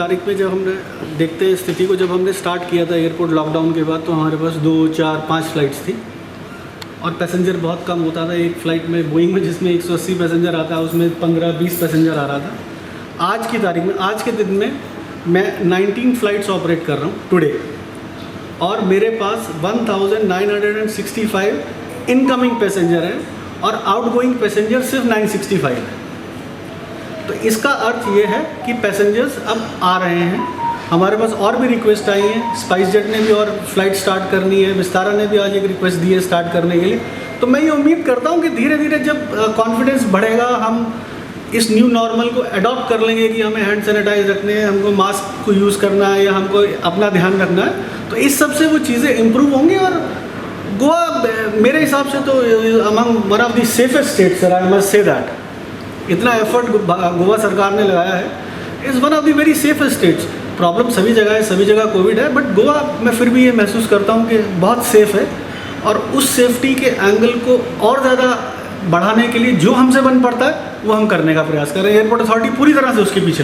तारीख में जब हमने देखते हैं स्थिति को, जब हमने स्टार्ट किया था एयरपोर्ट लॉकडाउन के बाद, तो हमारे पास 2, 4, 5 फ़्लाइट्स थी और पैसेंजर बहुत कम होता था। एक फ़्लाइट में बोइंग में जिसमें 180 पैसेंजर आता है, उसमें 15-20 पैसेंजर आ रहा था। आज की तारीख में, आज के दिन में मैं 19 फ़्लाइट्स ऑपरेट कर रहा हूँ टुडे, और मेरे पास 1965 इनकमिंग पैसेंजर हैं और आउटगोइंग पैसेंजर सिर्फ 965 है। तो इसका अर्थ ये है कि पैसेंजर्स अब आ रहे हैं। हमारे पास और भी रिक्वेस्ट आई हैं, स्पाइस जेट ने भी और फ्लाइट स्टार्ट करनी है, विस्तारा ने भी आज एक रिक्वेस्ट दी है स्टार्ट करने के लिए। तो मैं ये उम्मीद करता हूँ कि धीरे धीरे जब कॉन्फिडेंस बढ़ेगा, हम इस न्यू नॉर्मल को अडॉप्ट कर लेंगे कि हमें हैंड सैनिटाइज रखने हैं, हमको मास्क को यूज़ करना है या हमको अपना ध्यान रखना है, तो इस सब से वो चीज़ें इम्प्रूव होंगी। और गोवा मेरे हिसाब से तो among one of the safest states, sir, I must say that. इतना एफर्ट गोवा सरकार ने लगाया है, is one of the very safest states. Problem सभी जगह है, सभी जगह कोविड है, बट गोवा मैं फिर भी ये महसूस करता हूँ कि बहुत सेफ़ है। और उस सेफ्टी के एंगल को और ज़्यादा बढ़ाने के लिए जो हमसे बन पड़ता है वो हम करने का प्रयास कर रहे हैं। एयरपोर्ट अथॉरिटी पूरी तरह से उसके पीछे